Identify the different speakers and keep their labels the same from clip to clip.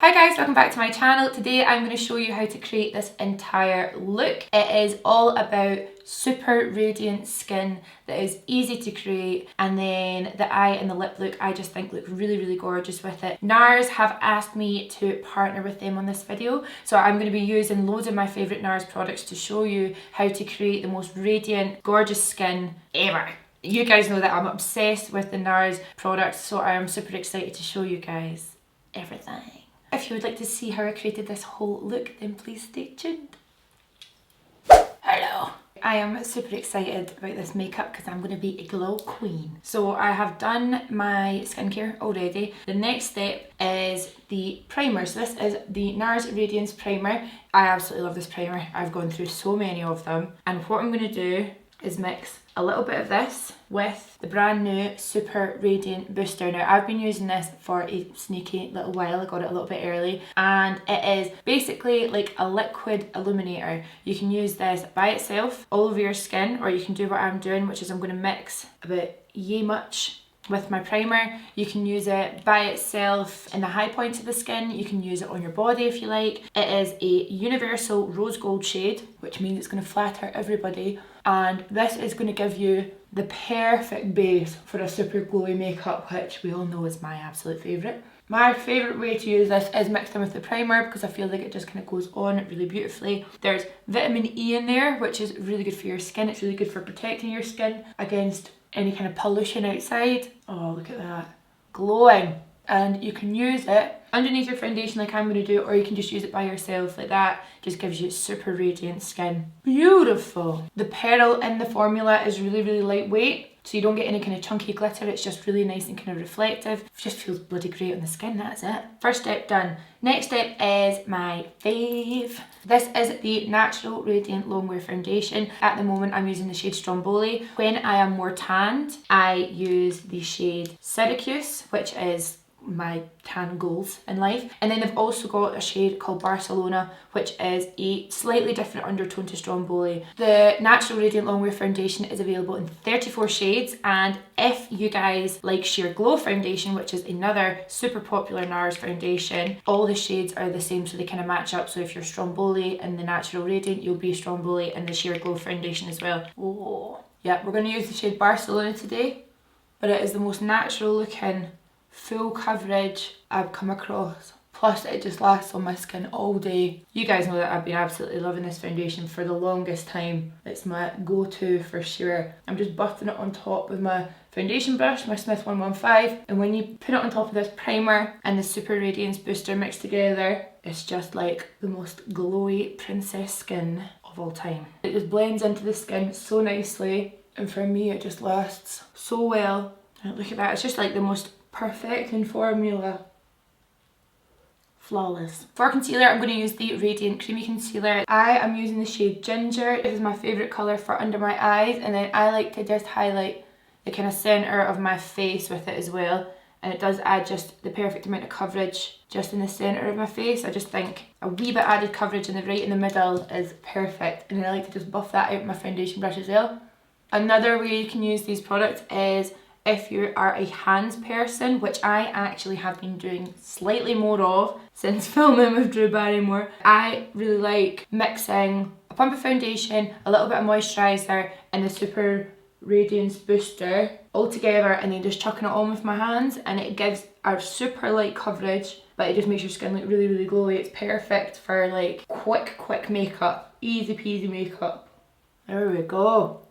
Speaker 1: Hi guys, welcome back to my channel. Today I'm going to show you how to create this entire look. It is all about super radiant skin that is easy to create, and then the eye and the lip look I just think look really gorgeous with it. NARS have asked me to partner with them on this video, so I'm going to be using loads of my favourite NARS products to show you how to create the most radiant, gorgeous skin ever. You guys know that I'm obsessed with the NARS products, so I am super excited to show you guys everything. If you would like to see how I created this whole look, then please stay tuned. Hello! I am super excited about this makeup because I'm going to be a glow queen. So I have done my skincare already. The next step is the primer. So this is the NARS Radiance Primer. I absolutely love this primer. I've gone through so many of them. And what I'm going to do is mix a little bit of this with the brand new Super Radiant Booster. Now I've been using this for a sneaky little while. I got it a little bit early, and it is basically like a liquid illuminator. You can use this by itself all over your skin, or you can do what I'm doing, which is I'm going to mix about yay much with my primer. You can use it by itself in the high points of the skin. You can use it on your body if you like. It is a universal rose gold shade, which means it's going to flatter everybody. And this is going to give you the perfect base for a super glowy makeup, which we all know is my absolute favourite. My favourite way to use this is mixed in with the primer because I feel like it just kind of goes on really beautifully. There's vitamin E in there, which is really good for your skin. It's really good for protecting your skin against any kind of pollution outside. Oh, look at that. Glowing. And you can use it underneath your foundation like I'm going to do, or you can just use it by yourself like that. Just gives you super radiant skin. Beautiful. The pearl in the formula is really lightweight, so you don't get any kind of chunky glitter. It's just really nice and kind of reflective. It just feels bloody great on the skin, that's it. First step done. Next step is my fave. This is the Natural Radiant Longwear Foundation. At the moment I'm using the shade Stromboli. When I am more tanned, I use the shade Syracuse, which is my tan goals in life. And then they've also got a shade called Barcelona, which is a slightly different undertone to Stromboli. The Natural Radiant Longwear Foundation is available in 34 shades, and if you guys like Sheer Glow Foundation, which is another super popular NARS foundation, all the shades are the same, so they kind of match up. So if you're Stromboli in the Natural Radiant, you'll be Stromboli in the Sheer Glow Foundation as well. Oh yeah, we're going to use the shade Barcelona today, but it is the most natural looking full coverage I've come across. Plus it just lasts on my skin all day. You guys know that I've been absolutely loving this foundation for the longest time. It's my go-to for sure. I'm just buffing it on top with my foundation brush, my Smith 115, and when you put it on top of this primer and the Super Radiance Booster mixed together, it's just like the most glowy princess skin of all time. It just blends into the skin so nicely, and for me it just lasts so well. And look at that, it's just like the most perfect in formula. Flawless. For concealer, I'm going to use the Radiant Creamy Concealer. I am using the shade Ginger. It is my favourite colour for under my eyes, and then I like to just highlight the kind of centre of my face with it as well. And it does add just the perfect amount of coverage just in the centre of my face. I just think a wee bit added coverage right in the middle is perfect, and I like to just buff that out with my foundation brush as well. Another way you can use these products is if you are a hands person, which I actually have been doing slightly more of since filming with Drew Barrymore. I really like mixing a pump of foundation, a little bit of moisturiser, and the Super Radiance Booster all together, and then just chucking it on with my hands, and it gives a super light coverage, but it just makes your skin look really glowy. It's perfect for like quick makeup, easy peasy makeup. There we go.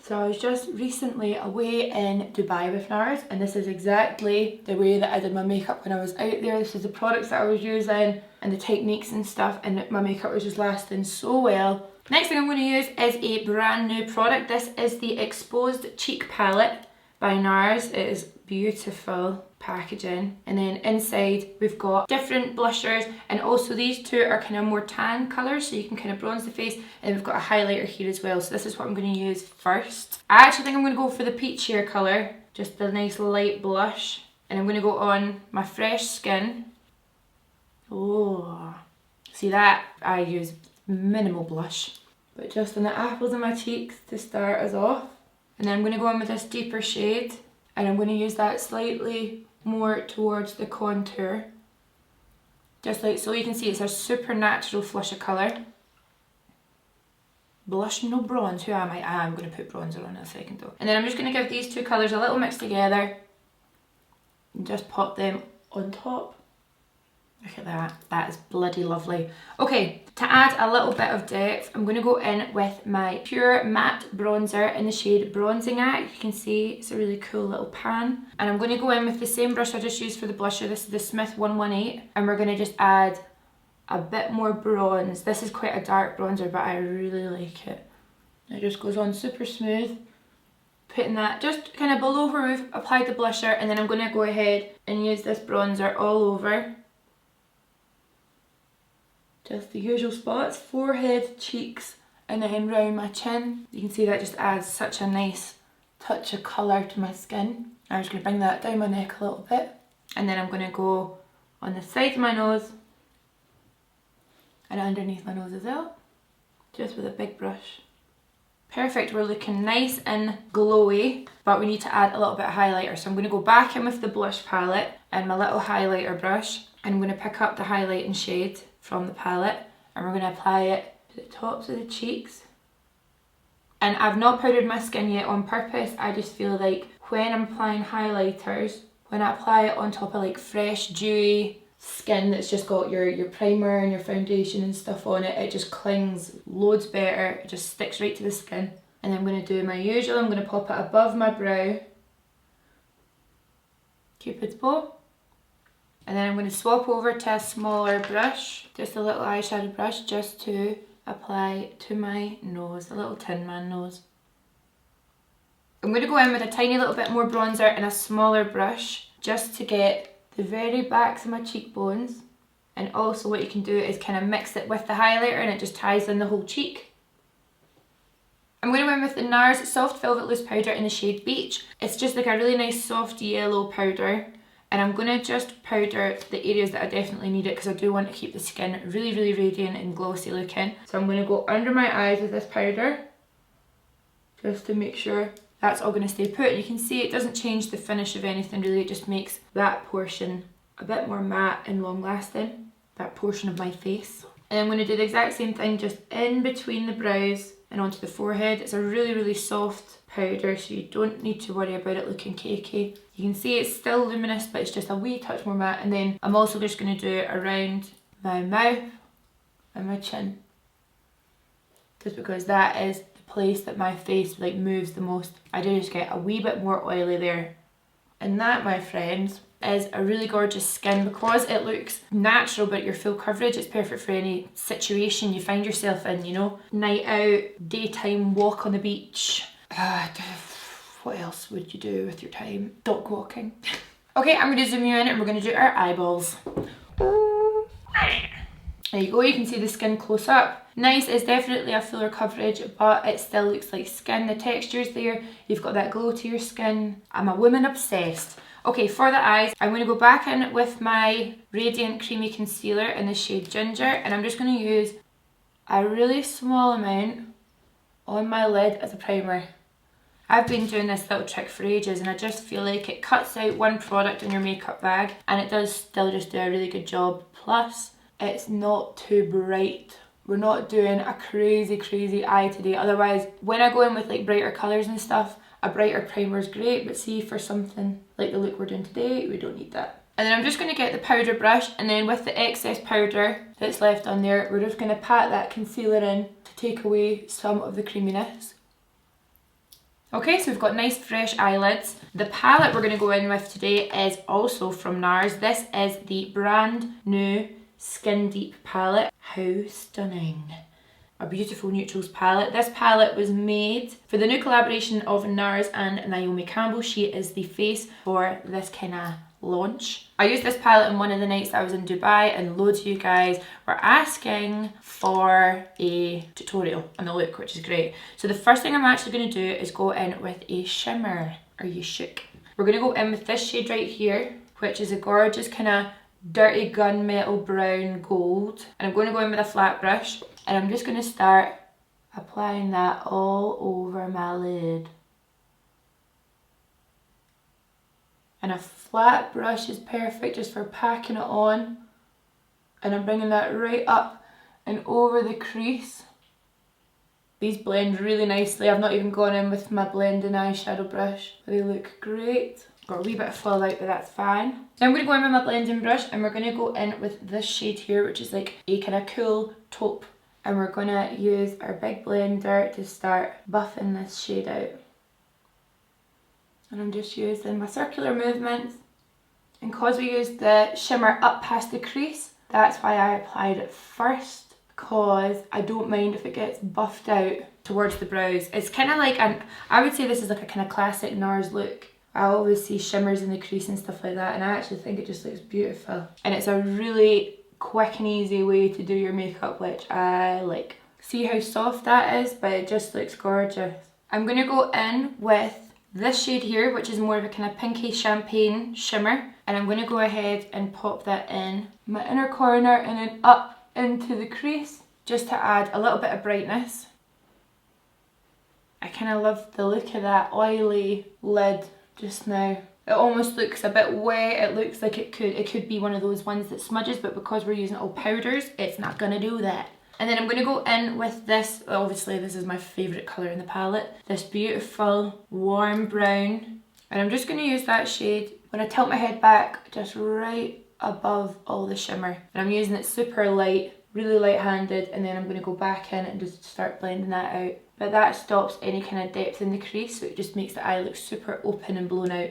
Speaker 1: So I was just recently away in Dubai with NARS, and this is exactly the way that I did my makeup when I was out there. This is the products that I was using and the techniques and stuff, and my makeup was just lasting so well. Next thing I'm going to use is a brand new product. This is the Exposed Cheek Palette by NARS. It is beautiful packaging, and then inside we've got different blushers, and also these two are kind of more tan colours, so you can kind of bronze the face, and we've got a highlighter here as well. So this is what I'm going to use first. I actually think I'm going to go for the peachier colour, just the nice light blush, and I'm going to go on my fresh skin. Oh, see that? I use minimal blush, but just on the apples of my cheeks to start us off. And then I'm going to go in with this deeper shade, and I'm going to use that slightly more towards the contour Just like so. You can see it's a super natural flush of colour. Blush, no bronze. Who am I? I'm going to put bronzer on in a second though. And then I'm just going to give these two colours a little mix together and just pop them on top. Look at that. That is bloody lovely. Okay, to add a little bit of depth, I'm going to go in with my Pure Matte Bronzer in the shade Bronzing Act. You can see it's a really cool little pan. And I'm going to go in with the same brush I just used for the blusher. This is the Smith 118. And we're going to just add a bit more bronze. This is quite a dark bronzer, but I really like it. It just goes on super smooth. Putting that just kind of below her roof, apply the blusher, and then I'm going to go ahead and use this bronzer all over. Just the usual spots, forehead, cheeks, and then round my chin. You can see that just adds such a nice touch of colour to my skin. I'm just going to bring that down my neck a little bit. And then I'm going to go on the side of my nose and underneath my nose as well. Just with a big brush. Perfect, we're looking nice and glowy, but we need to add a little bit of highlighter. So I'm going to go back in with the blush palette and my little highlighter brush. And I'm going to pick up the highlighting shade from the palette and we're going to apply it to the tops of the cheeks. And I've not powdered my skin yet on purpose. I just feel like when I'm applying highlighters, when I apply it on top of like fresh, dewy skin that's just got your primer and your foundation and stuff on it, it just clings loads better. It just sticks right to the skin. And then I'm going to do my usual. I'm going to pop it above my brow. Cupid's bow. And then I'm going to swap over to a smaller brush, just a little eyeshadow brush, just to apply to my nose, a little Tin Man nose. I'm going to go in with a tiny little bit more bronzer and a smaller brush, just to get the very backs of my cheekbones. And also what you can do is kind of mix it with the highlighter and it just ties in the whole cheek. I'm going to go in with the NARS Soft Velvet Loose Powder in the shade Beach. It's just like a really nice soft yellow powder. And I'm going to just powder the areas that I definitely need it because I do want to keep the skin really, really radiant and glossy looking. So I'm going to go under my eyes with this powder just to make sure that's all going to stay put. And you can see it doesn't change the finish of anything really, it just makes that portion a bit more matte and long lasting, that portion of my face. And I'm going to do the exact same thing just in between the brows and onto the forehead. It's a really, really soft powder, so you don't need to worry about it looking cakey. You can see it's still luminous, but it's just a wee touch more matte. And then I'm also just going to do it around my mouth and my chin, just because that is the place that my face like moves the most. I do just get a wee bit more oily there. And that, my friends, is a really gorgeous skin because it looks natural but your full coverage. It's perfect for any situation you find yourself in, you know, night out, daytime walk on the beach. What else would you do with your time? Dog walking. Okay, I'm going to zoom you in and we're going to do our eyeballs. There you go, you can see the skin close up. Nice, it's definitely a fuller coverage, but it still looks like skin. The texture's there, you've got that glow to your skin. I'm a woman obsessed. Okay, for the eyes, I'm going to go back in with my Radiant Creamy Concealer in the shade Ginger, and I'm just going to use a really small amount on my lid as a primer. I've been doing this little trick for ages and I just feel like it cuts out one product in your makeup bag and it does still just do a really good job. Plus, it's not too bright. We're not doing a crazy eye today. Otherwise, when I go in with like brighter colours and stuff, a brighter primer is great, but see, for something like the look we're doing today, we don't need that. And then I'm just going to get the powder brush, and then with the excess powder that's left on there, we're just going to pat that concealer in to take away some of the creaminess. Okay, so we've got nice fresh eyelids. The palette we're going to go in with today is also from NARS. This is the brand new Skin Deep palette. How stunning. A beautiful neutrals palette. This palette was made for the new collaboration of NARS and Naomi Campbell. She is the face for this kind of launch. I used this palette on one of the nights that I was in Dubai and loads of you guys were asking for a tutorial on the look, which is great. So the first thing I'm actually going to do is go in with a shimmer. Are you shook? We're going to go in with this shade right here, which is a gorgeous kind of dirty gunmetal brown gold. And I'm going to go in with a flat brush and I'm just going to start applying that all over my lid. And a flat brush is perfect just for packing it on. And I'm bringing that right up and over the crease. These blend really nicely. I've not even gone in with my blending eyeshadow brush, but they look great. Got a wee bit of fallout, but that's fine. Now I'm going to go in with my blending brush and we're going to go in with this shade here, which is like a kind of cool taupe. And we're going to use our big blender to start buffing this shade out. And I'm just using my circular movements. And because we used the shimmer up past the crease, that's why I applied it first. Because I don't mind if it gets buffed out towards the brows. It's kind of like, I would say this is like a kind of classic NARS look. I always see shimmers in the crease and stuff like that, and I actually think it just looks beautiful. And it's a really quick and easy way to do your makeup, which I like. See how soft that is, but it just looks gorgeous. I'm going to go in with this shade here, which is more of a kind of pinky champagne shimmer. And I'm going to go ahead and pop that in my inner corner and then up into the crease, just to add a little bit of brightness. I kind of love the look of that oily lid just now. It almost looks a bit wet. It looks like it could be one of those ones that smudges, but because we're using all powders, it's not going to do that. And then I'm going to go in with this, obviously this is my favourite colour in the palette, this beautiful warm brown. And I'm just going to use that shade when I tilt my head back, just right above all the shimmer. And I'm using it super light, really light-handed, and then I'm going to go back in and just start blending that out. But that stops any kind of depth in the crease, so it just makes the eye look super open and blown out.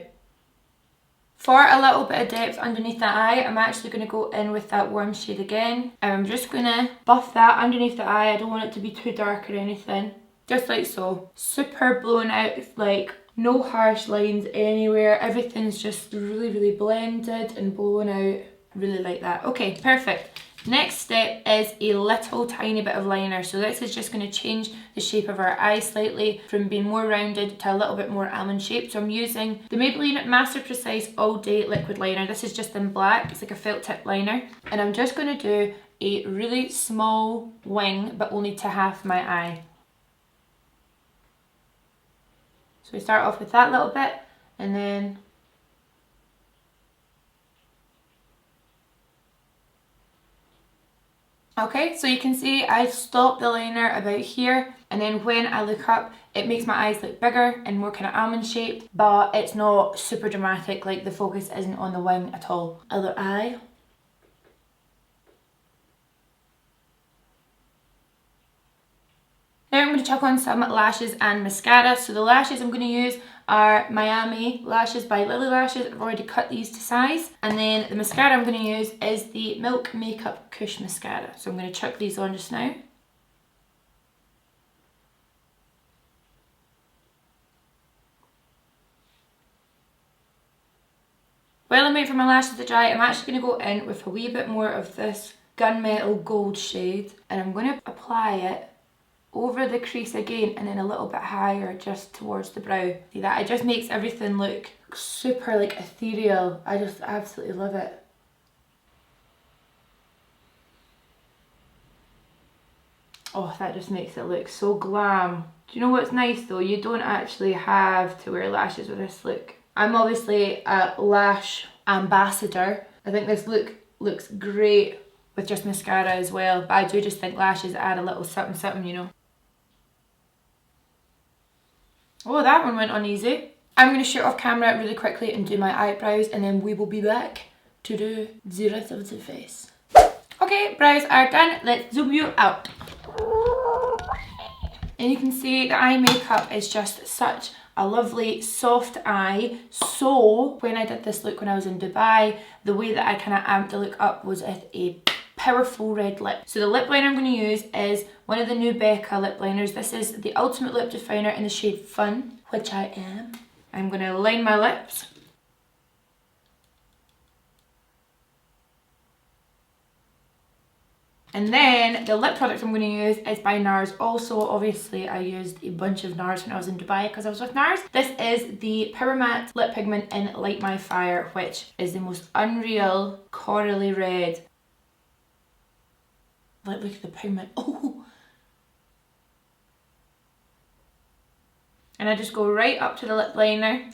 Speaker 1: For a little bit of depth underneath the eye, I'm actually going to go in with that warm shade again. And I'm just going to buff that underneath the eye. I don't want it to be too dark or anything. Just like so. Super blown out, like no harsh lines anywhere. Everything's just really, really blended and blown out. Really like that. Okay, perfect. Next step is a little tiny bit of liner. So this is just going to change the shape of our eye slightly from being more rounded to a little bit more almond shaped. So I'm using the Maybelline Master Precise All Day Liquid Liner. This is just in black. It's like a felt tip liner. And I'm just going to do a really small wing, but only to half my eye. So we start off with that little bit and then okay, so you can see I stopped the liner about here, and then when I look up, it makes my eyes look bigger and more kind of almond shaped, but it's not super dramatic, like the focus isn't on the wing at all. Other eye. Now I'm going to chuck on some lashes and mascara. So the lashes I'm going to use are Miami lashes by Lily Lashes. I've already cut these to size. And then the mascara I'm going to use is the Milk Makeup Kush mascara. So I'm going to chuck these on just now. While I'm waiting for my lashes to dry, I'm actually going to go in with a wee bit more of this Gunmetal Gold shade. And I'm going to apply it over the crease again and then a little bit higher just towards the brow. See that? It just makes everything look super like ethereal. I just absolutely love it. Oh, that just makes it look so glam. Do you know what's nice though? You don't actually have to wear lashes with this look. I'm obviously a lash ambassador. I think this look looks great with just mascara as well, but I do just think lashes add a little something something, you know. Oh, that one went on easy. I'm going to shoot off camera really quickly and do my eyebrows, and then we will be back to do the rest of the face. Okay, brows are done. Let's zoom you out. And you can see the eye makeup is just such a lovely soft eye. So when I did this look when I was in Dubai, the way that I kind of amped the look up was with a powerful red lip. So the lip liner I'm going to use is one of the new Becca lip liners. This is the Ultimate Lip Definer in the shade Fun, which I am. I'm going to line my lips. And then the lip product I'm going to use is by NARS. Also, obviously, I used a bunch of NARS when I was in Dubai because I was with NARS. This is the Powermatte Lip Pigment in Light My Fire, which is the most unreal corally red. Like, look at the pigment. Oh! And I just go right up to the lip liner.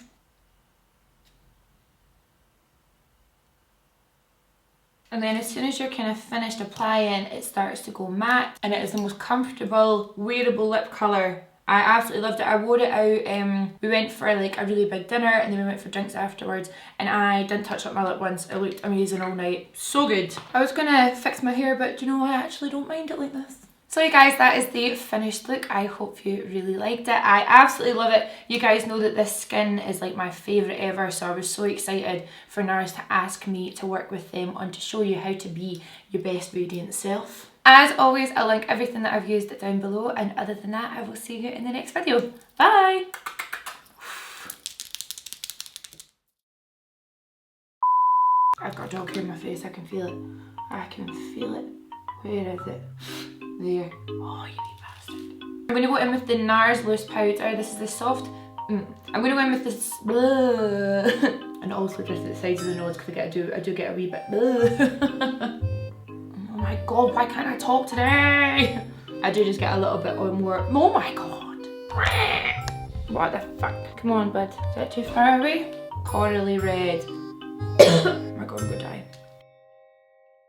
Speaker 1: And then as soon as you're kind of finished applying, it starts to go matte, and it is the most comfortable, wearable lip colour. I absolutely loved it. I wore it out, we went for like a really big dinner and then we went for drinks afterwards, and I didn't touch up my lip once. It looked amazing all night. So good. I was gonna fix my hair, but you know, I actually don't mind it like this. So you guys, that is the finished look. I hope you really liked it. I absolutely love it. You guys know that this skin is like my favourite ever, so I was so excited for NARS to ask me to work with them on to show you how to be your best radiant self. As always, I'll link everything that I've used down below, and other than that, I will see you in the next video. Bye! I've got dog hair in my face, I can feel it. I can feel it. Where is it? There. Oh, you wee bastard. I'm going to go in with the NARS loose powder. This is the soft. I'm going to go in with this. And also just at the sides of the nose, because I do get a wee bit. Oh my god, why can't I talk today? I do just get a little bit more. Oh my god. What the fuck? Come on, bud. Is that too far away? Corally red. Oh my god, I'm gonna die.